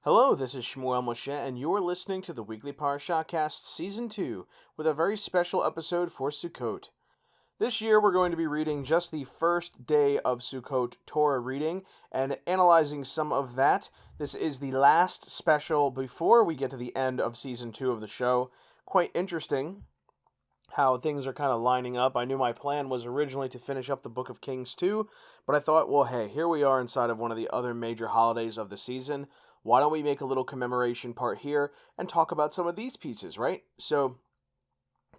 Hello, this is Shmuel Moshe, and you're listening to the weekly Parashahcast Season 2 with a very special episode for Sukkot. This year, we're going to be reading just the first day of Sukkot Torah reading and analyzing some of that. This is the last special before we get to the end of Season 2 of the show. Quite interesting how things are kind of lining up. I knew my plan was originally to finish up the Book of Kings 2, but I thought, well, hey, here we are inside of one of the other major holidays of the season. Why don't we make a little commemoration part here and talk about some of these pieces, right? So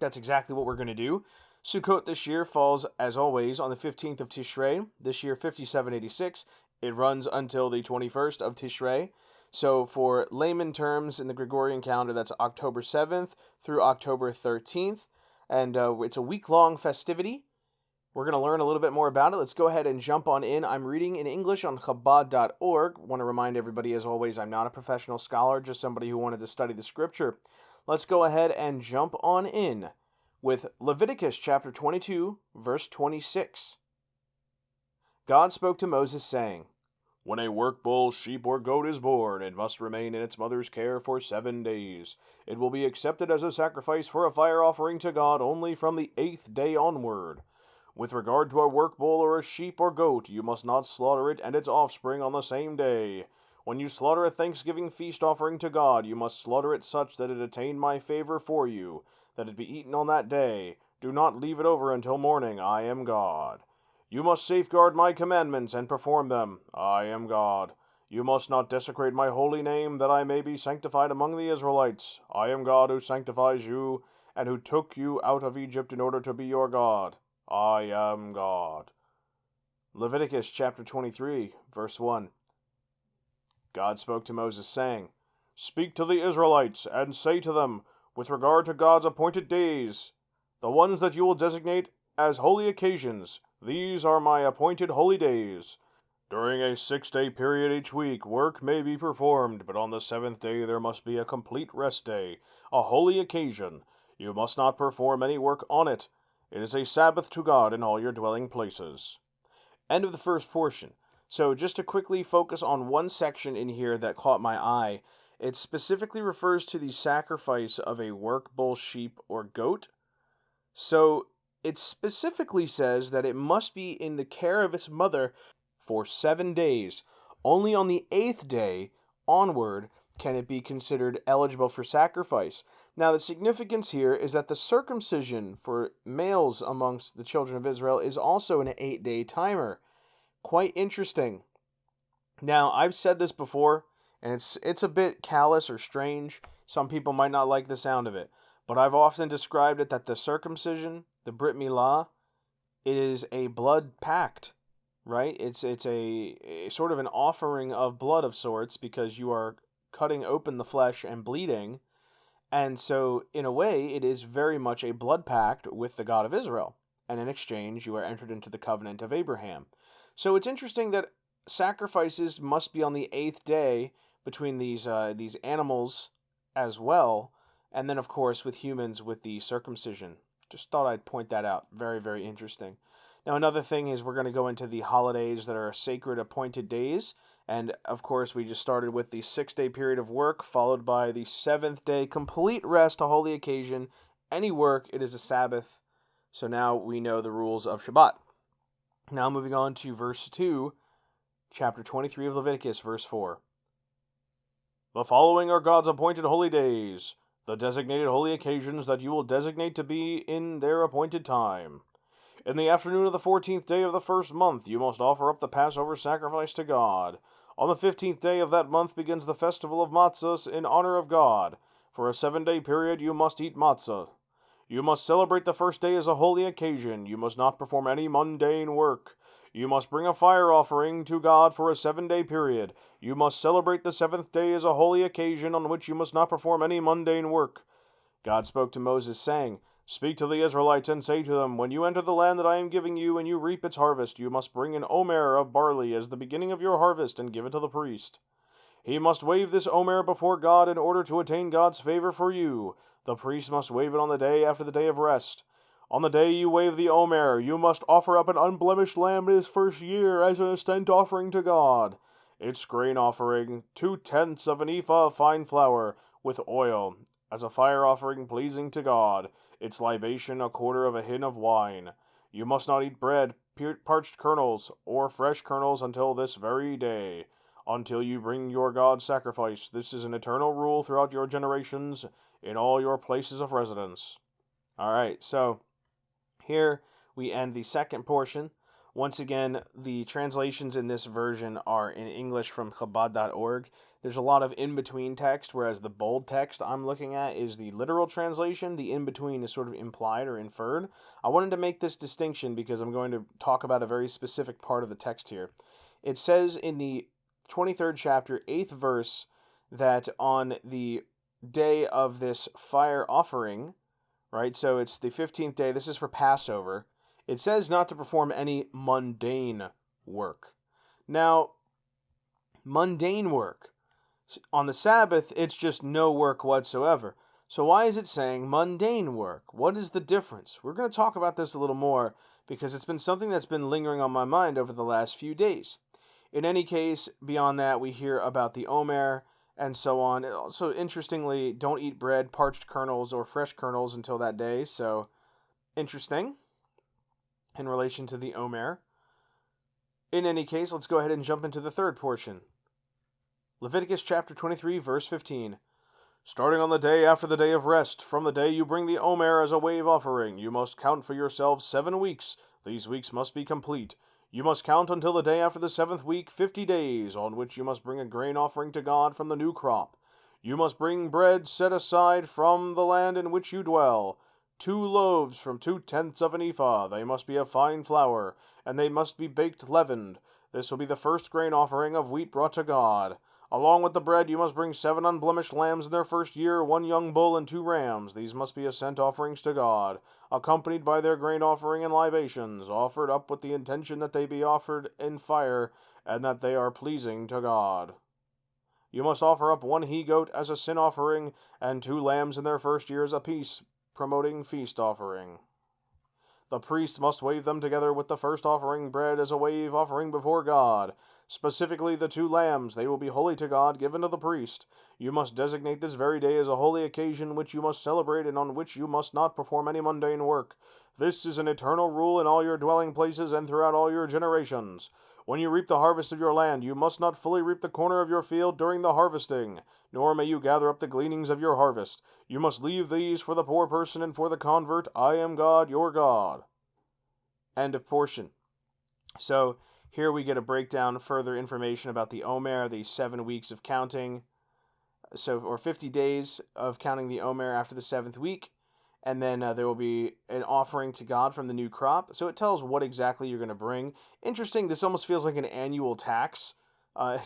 that's exactly what we're going to do. Sukkot this year falls, as always, on the 15th of Tishrei. This year, 5786. It runs until the 21st of Tishrei. So for layman terms in the Gregorian calendar, that's October 7th through October 13th. And it's a week-long festivity. We're going to learn a little bit more about it. Let's go ahead and jump on in. I'm reading in English on Chabad.org. Want to remind everybody, as always, I'm not a professional scholar, just somebody who wanted to study the scripture. Let's go ahead and jump on in with Leviticus chapter 22, verse 26. God spoke to Moses, saying, "When a work bull, sheep, or goat is born, it must remain in its mother's care for 7 days. It will be accepted as a sacrifice for a fire offering to God only from the 8th day onward. With regard to a work bull or a sheep or goat, you must not slaughter it and its offspring on the same day. When you slaughter a thanksgiving feast offering to God, you must slaughter it such that it attain my favor for you, that it be eaten on that day. Do not leave it over until morning. I am God. You must safeguard my commandments and perform them. I am God. You must not desecrate my holy name, that I may be sanctified among the Israelites. I am God who sanctifies you, and who took you out of Egypt in order to be your God. I am God." Leviticus chapter 23, verse 1. God spoke to Moses, saying, "Speak to the Israelites, and say to them, with regard to God's appointed days, the ones that you will designate as holy occasions, these are my appointed holy days. During a 6-day period each week, work may be performed, but on the 7th day there must be a complete rest day, a holy occasion. You must not perform any work on it. It is a Sabbath to God in all your dwelling places." End of the first portion. So just to quickly focus on one section in here that caught my eye, it specifically refers to the sacrifice of a work bull, sheep, or goat. So it specifically says that it must be in the care of its mother for 7 days. Only on the 8th day onward can it be considered eligible for sacrifice. Now, the significance here is that the circumcision for males amongst the children of Israel is also an 8-day timer. Quite interesting. Now, I've said this before, and it's a bit callous or strange. Some people might not like the sound of it, but I've often described it that the circumcision, the Brit Milah, it is a blood pact, right? It's a sort of an offering of blood of sorts, because you are cutting open the flesh and bleeding. And so, in a way, it is very much a blood pact with the God of Israel. And in exchange, you are entered into the covenant of Abraham. So it's interesting that sacrifices must be on the 8th day between these animals as well. And then, of course, with humans with the circumcision. Just thought I'd point that out. Very, very interesting. Now, another thing is we're going to go into the holidays that are sacred appointed days. And, of course, we just started with the 6-day period of work, followed by the 7th day, complete rest, a holy occasion. Any work, it is a Sabbath. So now we know the rules of Shabbat. Now moving on to verse 2, chapter 23 of Leviticus, verse 4. "The following are God's appointed holy days, the designated holy occasions that you will designate to be in their appointed time. In the afternoon of the 14th day of the first month, you must offer up the Passover sacrifice to God. On the 15th day of that month begins the festival of matzahs in honor of God. For a 7-day period you must eat matzah. You must celebrate the first day as a holy occasion. You must not perform any mundane work. You must bring a fire offering to God for a 7-day period. You must celebrate the 7th day as a holy occasion on which you must not perform any mundane work." God spoke to Moses, saying, "Speak to the Israelites and say to them, when you enter the land that I am giving you and you reap its harvest, you must bring an omer of barley as the beginning of your harvest and give it to the priest. He must wave this omer before God in order to attain God's favor for you. The priest must wave it on the day after the day of rest. On the day you wave the omer, you must offer up an unblemished lamb in his first year as an ascent offering to God. its grain offering 2/10 of an ephah of fine flour with oil, as a fire offering pleasing to God, its libation 1/4 of a hin of wine. You must not eat bread, parched kernels, or fresh kernels until this very day, until you bring your God sacrifice. This is an eternal rule throughout your generations in all your places of residence. Alright, so here we end the second portion. Once again, the translations in this version are in English from Chabad.org. There's a lot of in-between text, whereas the bold text I'm looking at is the literal translation. The in-between is sort of implied or inferred. I wanted to make this distinction because I'm going to talk about a very specific part of the text here. It says in the 23rd chapter, 8th verse, that on the day of this fire offering, right, so it's the 15th day, this is for Passover, it says not to perform any mundane work. Now, mundane work. On the Sabbath, it's just no work whatsoever. So why is it saying mundane work? What is the difference? We're going to talk about this a little more because it's been something that's been lingering on my mind over the last few days. In any case, beyond that, we hear about the Omer and so on. Also, interestingly, don't eat bread, parched kernels, or fresh kernels until that day. So, interesting in relation to the Omer. In any case, let's go ahead and jump into the third portion. Leviticus chapter 23, verse 15. Starting on the day after the day of rest, from the day you bring the Omer as a wave offering, you must count for yourselves 7 weeks. These weeks must be complete. You must count until the day after the 7th week 50 days, on which you must bring a grain offering to God from the new crop. You must bring bread set aside from the land in which you dwell, 2 loaves from 2/10 of an ephah. They must be of fine flour, and they must be baked leavened. This will be the first grain offering of wheat brought to God. Along with the bread, you must bring 7 unblemished lambs in their first year, 1 young bull and 2 rams. These must be scent offerings to God, accompanied by their grain offering and libations, offered up with the intention that they be offered in fire, and that they are pleasing to God. You must offer up 1 he-goat as a sin offering, and 2 lambs in their first year as a peace, promoting feast offering. The priest must wave them together with the first offering bread as a wave offering before God. Specifically the 2 lambs, they will be holy to God, given to the priest. You must designate this very day as a holy occasion which you must celebrate and on which you must not perform any mundane work. This is an eternal rule in all your dwelling places and throughout all your generations. When you reap the harvest of your land, you must not fully reap the corner of your field during the harvesting, nor may you gather up the gleanings of your harvest. You must leave these for the poor person and for the convert. I am God, your God. End of portion. So, here we get a breakdown, further information about the Omer, the 7 weeks of counting, or 50 days of counting the Omer after the 7th week, and then there will be an offering to God from the new crop. So it tells what exactly you're going to bring. Interesting, this almost feels like an annual tax,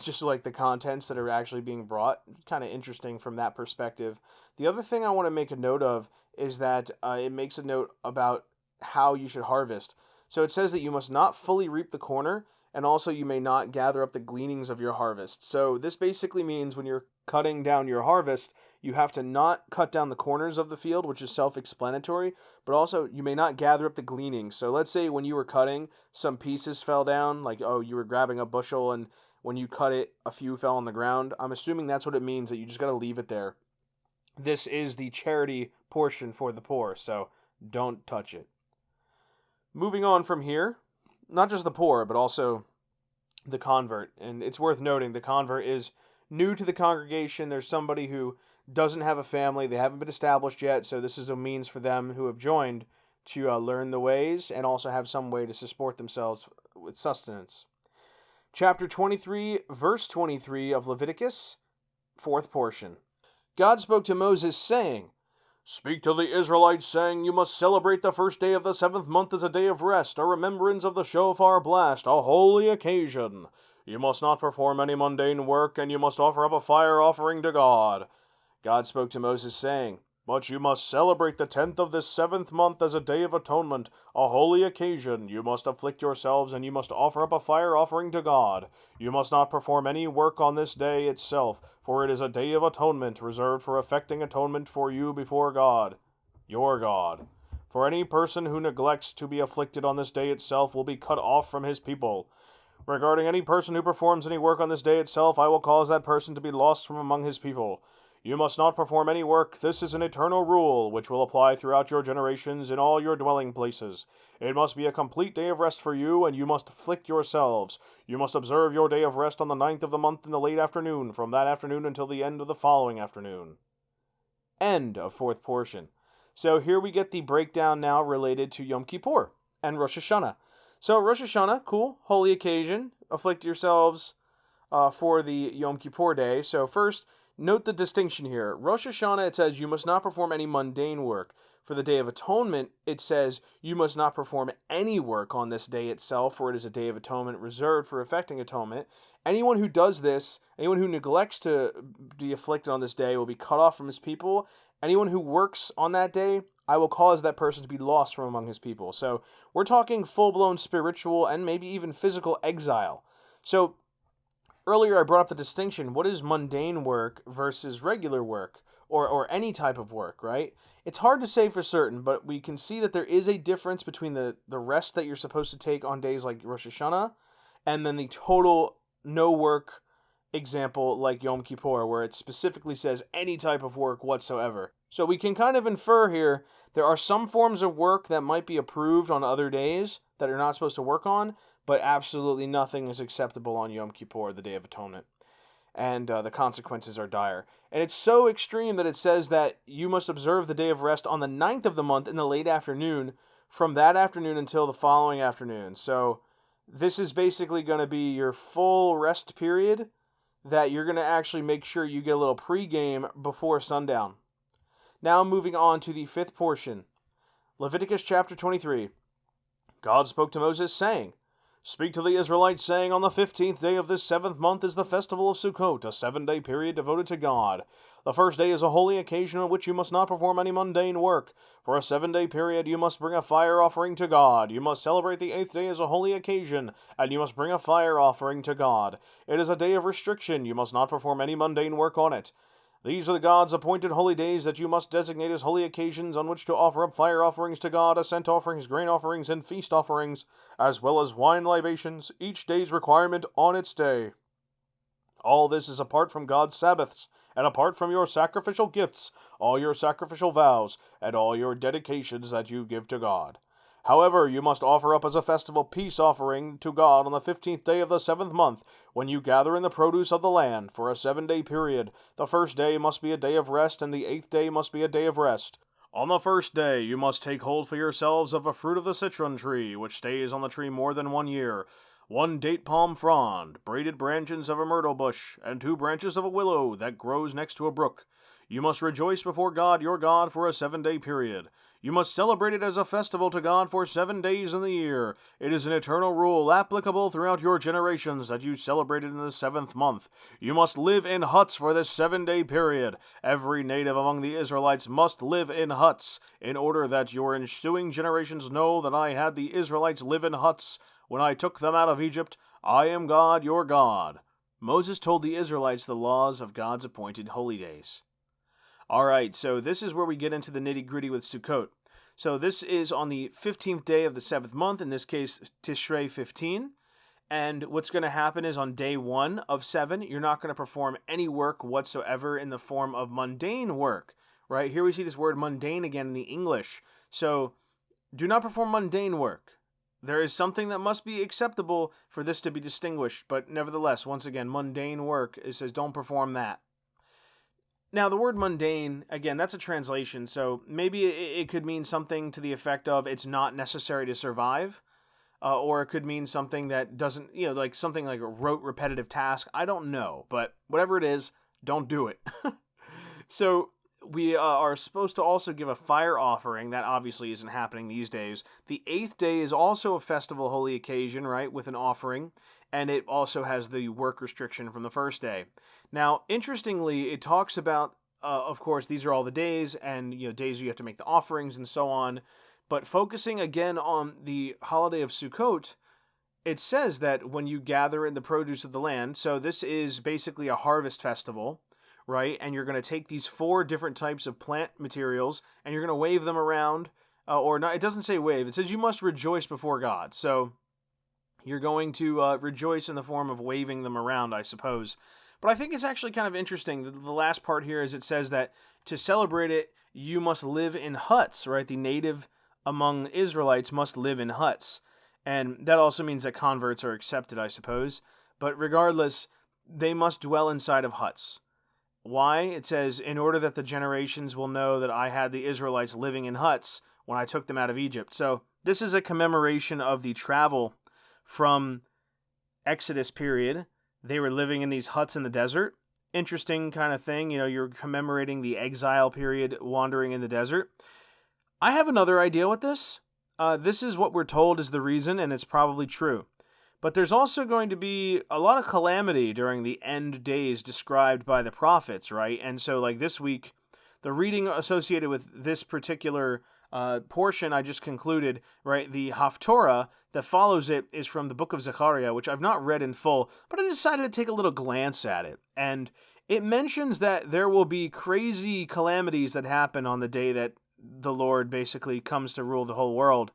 just like the contents that are actually being brought. Kind of interesting from that perspective. The other thing I want to make a note of is that it makes a note about how you should harvest. So it says that you must not fully reap the corner, and also you may not gather up the gleanings of your harvest. So this basically means when you're cutting down your harvest, you have to not cut down the corners of the field, which is self-explanatory, but also you may not gather up the gleanings. So let's say when you were cutting, some pieces fell down, like, you were grabbing a bushel, and when you cut it, a few fell on the ground. I'm assuming that's what it means, that you just got to leave it there. This is the charity portion for the poor, so don't touch it. Moving on from here, not just the poor, but also the convert. And it's worth noting, the convert is new to the congregation. There's somebody who doesn't have a family. They haven't been established yet, so this is a means for them who have joined to learn the ways and also have some way to support themselves with sustenance. Chapter 23, verse 23 of Leviticus, 4th portion. God spoke to Moses, saying, Speak to the Israelites, saying, You must celebrate the first day of the 7th month as a day of rest, a remembrance of the shofar blast, a holy occasion. You must not perform any mundane work, and you must offer up a fire offering to God. God spoke to Moses, saying, But you must celebrate the 10th of this 7th month as a day of atonement, a holy occasion. You must afflict yourselves, and you must offer up a fire offering to God. You must not perform any work on this day itself, for it is a day of atonement, reserved for effecting atonement for you before God, your God. For any person who neglects to be afflicted on this day itself will be cut off from his people. Regarding any person who performs any work on this day itself, I will cause that person to be lost from among his people. You must not perform any work. This is an eternal rule, which will apply throughout your generations in all your dwelling places. It must be a complete day of rest for you, and you must afflict yourselves. You must observe your day of rest on the 9th of the month in the late afternoon, from that afternoon until the end of the following afternoon. End of fourth portion. So here we get the breakdown now related to Yom Kippur and Rosh Hashanah. So Rosh Hashanah, cool, holy occasion, afflict yourselves for the Yom Kippur day. So first, note the distinction here. Rosh Hashanah, it says you must not perform any mundane work. For the Day of Atonement, it says you must not perform any work on this day itself, for it is a day of atonement reserved for effecting atonement. Anyone who does this, anyone who neglects to be afflicted on this day will be cut off from his people. Anyone who works on that day, I will cause that person to be lost from among his people. So we're talking full-blown spiritual and maybe even physical exile. So earlier I brought up the distinction. What is mundane work versus regular work or any type of work, right? It's hard to say for certain, but we can see that there is a difference between the rest that you're supposed to take on days like Rosh Hashanah and then the total no work example like Yom Kippur, where it specifically says any type of work whatsoever. So we can kind of infer here there are some forms of work that might be approved on other days that are not supposed to work on, but absolutely nothing is acceptable on Yom Kippur, the Day of Atonement. And the consequences are dire. And it's so extreme that it says that you must observe the day of rest on the 9th of the month in the late afternoon, from that afternoon until the following afternoon. So this is basically going to be your full rest period that you're going to actually make sure you get a little pregame before sundown. Now moving on to the fifth portion. Leviticus chapter 23. God spoke to Moses, saying, Speak to the Israelites, saying, On the 15th day of this 7th month is the festival of Sukkot, a 7-day period devoted to God. The first day is a holy occasion on which you must not perform any mundane work. For a 7-day period you must bring a fire offering to God. You must celebrate the 8th day as a holy occasion, and you must bring a fire offering to God. It is a day of restriction. You must not perform any mundane work on it. These are the God's appointed holy days that you must designate as holy occasions on which to offer up fire offerings to God, ascent offerings, grain offerings, and feast offerings, as well as wine libations, each day's requirement on its day. All this is apart from God's Sabbaths, and apart from your sacrificial gifts, all your sacrificial vows, and all your dedications that you give to God. However, you must offer up as a festival peace offering to God on the 15th day of the 7th month, when you gather in the produce of the land, for a 7-day period. The first day must be a day of rest, and the 8th day must be a day of rest. On the first day you must take hold for yourselves of a fruit of the citron tree, which stays on the tree more than 1 year, 1 date palm frond, braided branches of a myrtle bush, and 2 branches of a willow that grows next to a brook. You must rejoice before God your God for a 7-day period. You must celebrate it as a festival to God for 7 days in the year. It is an eternal rule applicable throughout your generations that you celebrate it in the 7th month. You must live in huts for this 7-day period. Every native among the Israelites must live in huts, in order that your ensuing generations know that I had the Israelites live in huts when I took them out of Egypt. I am God, your God. Moses told the Israelites the laws of God's appointed holy days. Alright, so this is where we get into the nitty-gritty with Sukkot. So this is on the 15th day of the 7th month, in this case, Tishrei 15. And what's going to happen is on day 1 of 7, you're not going to perform any work whatsoever in the form of mundane work. Right? Here we see this word mundane again in the English. So, do not perform mundane work. There is something that must be acceptable for this to be distinguished, but nevertheless, once again, mundane work, it says don't perform that. Now, the word mundane, again, that's a translation, so maybe it could mean something to the effect of it's not necessary to survive, or it could mean something that doesn't, like something like a rote repetitive task. I don't know, but whatever it is, don't do it. So, we are supposed to also give a fire offering. That obviously isn't happening these days. The 8th day is also a festival holy occasion, right, with an offering, and it also has the work restriction from the first day. Now, interestingly, it talks about, of course, these are all the days, and days you have to make the offerings and so on, but focusing again on the holiday of Sukkot, it says that when you gather in the produce of the land, so this is basically a harvest festival, right, and you're going to take these 4 different types of plant materials, and you're going to wave them around, or not, it doesn't say wave, it says you must rejoice before God, so you're going to rejoice in the form of waving them around, I suppose. But I think it's actually kind of interesting. The last part here is it says that to celebrate it, you must live in huts, right? The native among Israelites must live in huts. And that also means that converts are accepted, I suppose. But regardless, they must dwell inside of huts. Why? It says, in order that the generations will know that I had the Israelites living in huts when I took them out of Egypt. So this is a commemoration of the travel from Exodus period. They were living in these huts in the desert. Interesting kind of thing. You're commemorating the exile period, wandering in the desert. I have another idea with this. This is what we're told is the reason, and it's probably true. But there's also going to be a lot of calamity during the end days described by the prophets, right? And so, like this week, the reading associated with this particular portion I just concluded, right? The Haftorah that follows it is from the book of Zechariah, which I've not read in full, but I decided to take a little glance at it. And it mentions that there will be crazy calamities that happen on the day that the Lord basically comes to rule the whole world.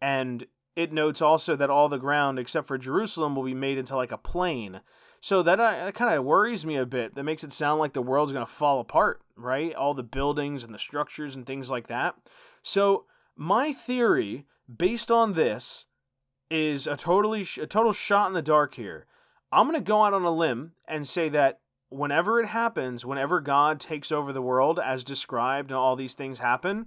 And it notes also that all the ground except for Jerusalem will be made into like a plain. So that kind of worries me a bit. That makes it sound like the world's going to fall apart, right? All the buildings and the structures and things like that. So my theory, based on this, is a total shot in the dark here. I'm going to go out on a limb and say that whenever it happens, whenever God takes over the world as described and all these things happen,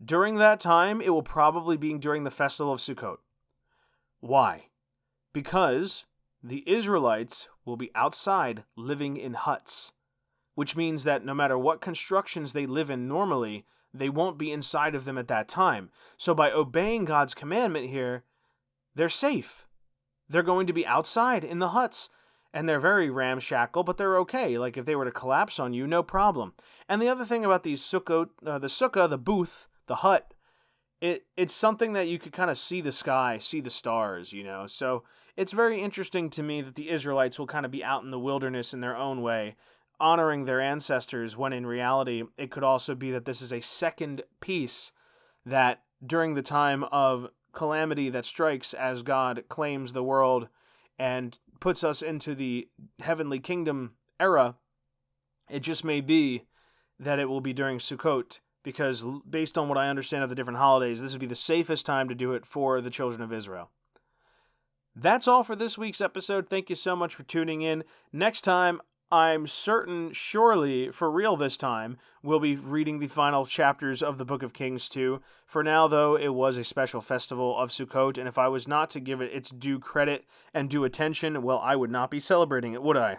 during that time, it will probably be during the festival of Sukkot. Why? Because the Israelites will be outside living in huts, which means that no matter what constructions they live in normally, they won't be inside of them at that time. So by obeying God's commandment here, they're safe. They're going to be outside in the huts. And they're very ramshackle, but they're okay. Like if they were to collapse on you, no problem. And the other thing about these Sukkot, the sukkah, the booth, the hut, it's something that you could kind of see the sky, see the stars, So it's very interesting to me that the Israelites will kind of be out in the wilderness in their own way, honoring their ancestors, when in reality, it could also be that this is a second piece that during the time of calamity that strikes as God claims the world and puts us into the heavenly kingdom era, it just may be that it will be during Sukkot, because based on what I understand of the different holidays, this would be the safest time to do it for the children of Israel. That's all for this week's episode. Thank you so much for tuning in. Next time, I'm certain, surely, for real this time, we'll be reading the final chapters of the Book of Kings 2. For now, though, it was a special festival of Sukkot, and if I was not to give it its due credit and due attention, well, I would not be celebrating it, would I?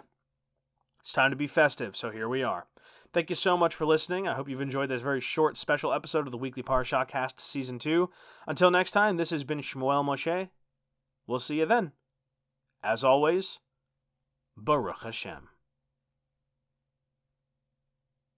It's time to be festive, so here we are. Thank you so much for listening. I hope you've enjoyed this very short special episode of the weekly Parashahcast Season 2. Until next time, this has been Shmuel Moshe. We'll see you then. As always, Baruch Hashem.